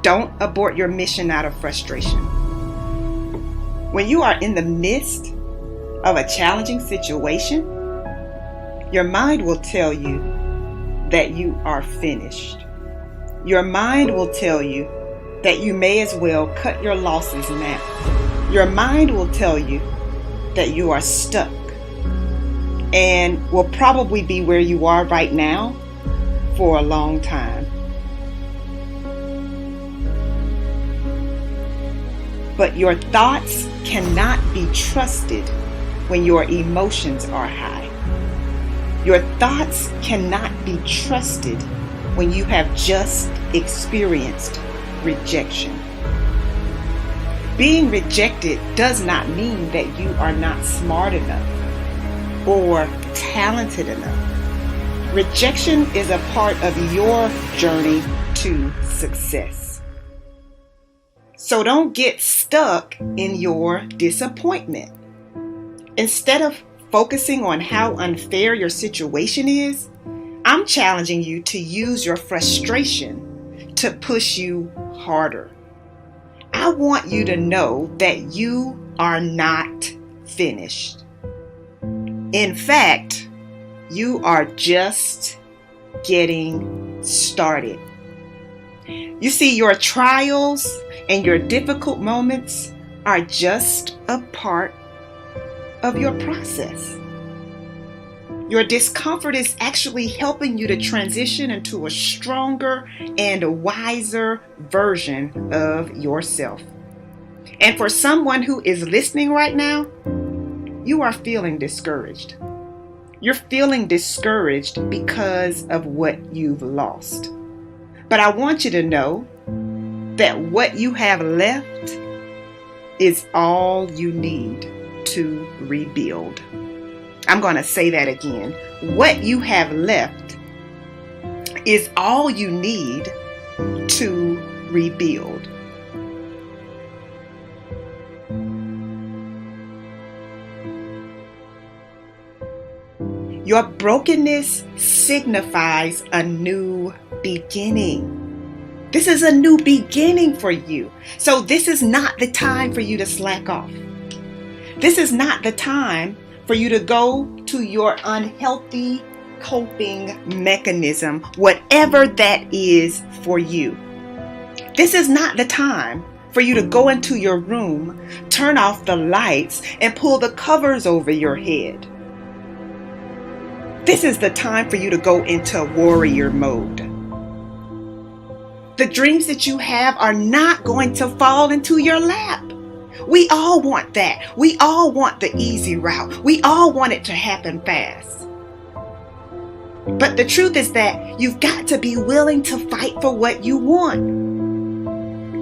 Don't abort your mission out of frustration. When you are in the midst of a challenging situation, your mind will tell you that you are finished. Your mind will tell you that you may as well cut your losses now. Your mind will tell you that you are stuck and will probably be where you are right now for a long time. But your thoughts cannot be trusted when your emotions are high. Your thoughts cannot be trusted when you have just experienced rejection. Being rejected does not mean that you are not smart enough or talented enough. Rejection is a part of your journey to success. So don't get stuck in your disappointment. Instead of focusing on how unfair your situation is, I'm challenging you to use your frustration to push you harder. I want you to know that you are not finished. In fact, you are just getting started. You see, your trials and your difficult moments are just a part of your process. Your discomfort is actually helping you to transition into a stronger and wiser version of yourself. And for someone who is listening right now, you are feeling discouraged. You're feeling discouraged because of what you've lost. But I want you to know that what you have left is all you need to rebuild. I'm going to say that again. What you have left is all you need to rebuild. Your brokenness signifies a new beginning. This is a new beginning for you. So this is not the time for you to slack off. This is not the time for you to go to your unhealthy coping mechanism, whatever that is for you. This is not the time for you to go into your room, turn off the lights, and pull the covers over your head. This is the time for you to go into warrior mode. The dreams that you have are not going to fall into your lap. We all want that. We all want the easy route. We all want it to happen fast. But the truth is that you've got to be willing to fight for what you want.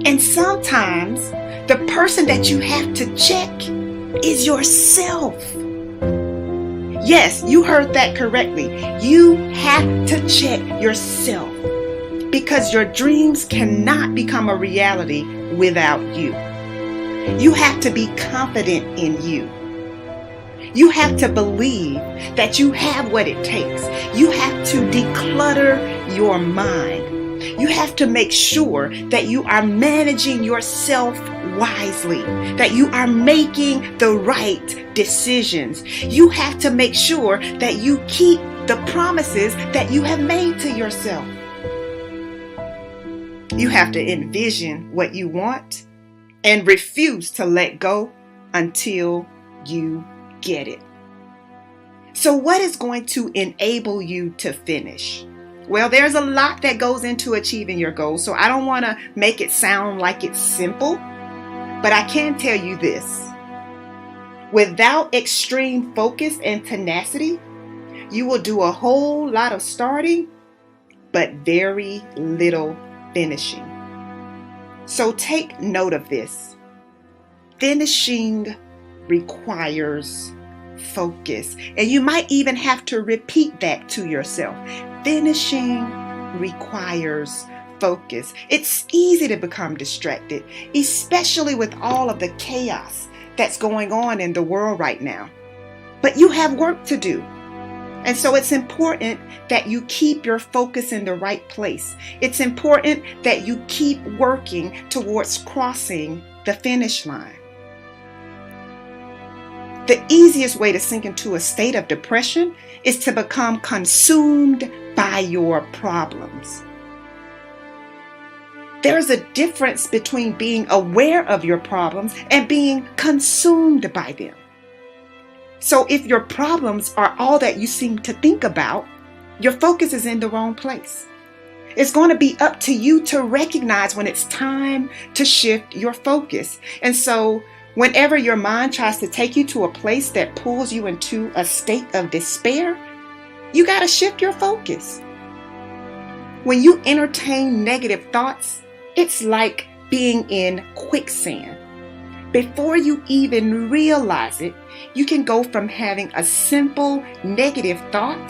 And sometimes the person that you have to check is yourself. Yes, you heard that correctly. You have to check yourself because your dreams cannot become a reality without you. You have to be confident in you. You have to believe that you have what it takes. You have to declutter your mind. You have to make sure that you are managing yourself wisely, that you are making the right decisions. You have to make sure that you keep the promises that you have made to yourself. You have to envision what you want and refuse to let go until you get it. So what is going to enable you to finish? Well, there's a lot that goes into achieving your goals, so I don't want to make it sound like it's simple, but I can tell you this. Without extreme focus and tenacity, you will do a whole lot of starting, but very little finishing. So take note of this. Finishing requires focus. And you might even have to repeat that to yourself. Finishing requires focus. It's easy to become distracted, especially with all of the chaos that's going on in the world right now. But you have work to do. And so it's important that you keep your focus in the right place. It's important that you keep working towards crossing the finish line. The easiest way to sink into a state of depression is to become consumed by your problems. There's a difference between being aware of your problems and being consumed by them. So if your problems are all that you seem to think about, your focus is in the wrong place. It's going to be up to you to recognize when it's time to shift your focus. And so whenever your mind tries to take you to a place that pulls you into a state of despair, you got to shift your focus. When you entertain negative thoughts, it's like being in quicksand. Before you even realize it, you can go from having a simple negative thought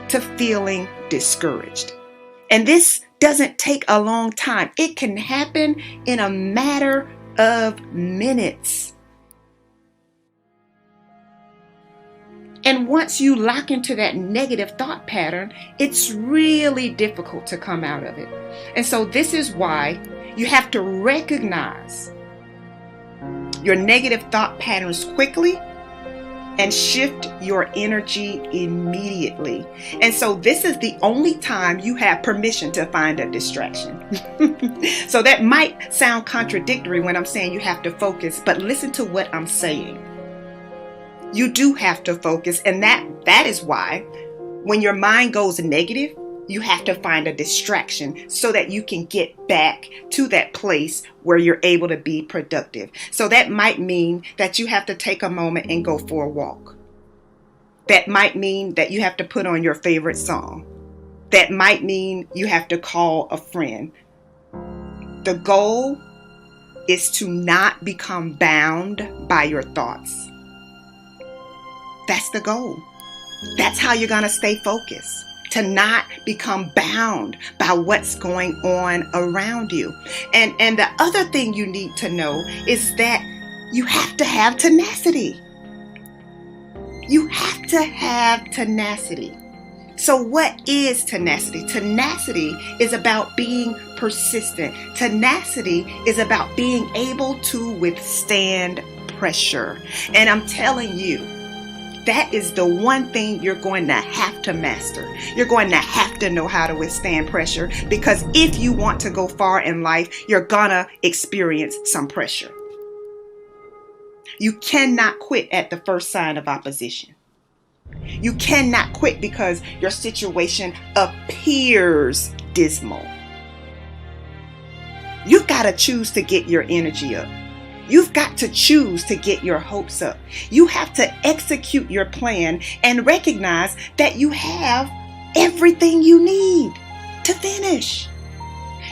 to feeling discouraged. And this doesn't take a long time. It can happen in a matter of minutes. And once you lock into that negative thought pattern, it's really difficult to come out of it. And so this is why you have to recognize your negative thought patterns quickly and shift your energy immediately. And so this is the only time you have permission to find a distraction. So that might sound contradictory when I'm saying you have to focus, but listen to what I'm saying. You do have to focus, and that is why when your mind goes negative, you have to find a distraction so that you can get back to that place where you're able to be productive. So that might mean that you have to take a moment and go for a walk. That might mean that you have to put on your favorite song. That might mean you have to call a friend. The goal is to not become bound by your thoughts. That's the goal. That's how you're going to stay focused. To not become bound by what's going on around you. And the other thing you need to know is that you have to have tenacity. You have to have tenacity. So what is tenacity? Tenacity is about being persistent. Tenacity is about being able to withstand pressure. And I'm telling you, that is the one thing you're going to have to master. You're going to have to know how to withstand pressure, because if you want to go far in life, you're gonna experience some pressure. You cannot quit at the first sign of opposition. You cannot quit because your situation appears dismal. You've got to choose to get your energy up. You've got to choose to get your hopes up. You have to execute your plan and recognize that you have everything you need to finish.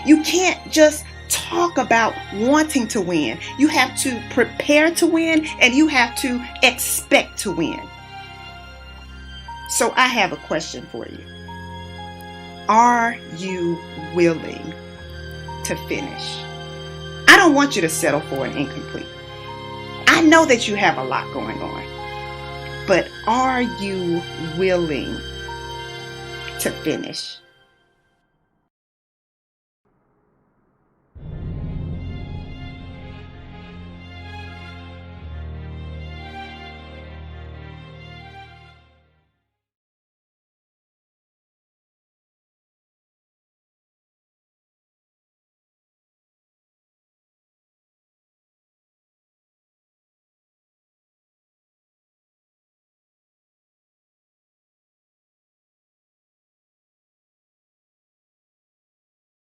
You can't just talk about wanting to win. You have to prepare to win, and you have to expect to win. So I have a question for you. Are you willing to finish? I don't want you to settle for an incomplete. I know that you have a lot going on, but are you willing to finish?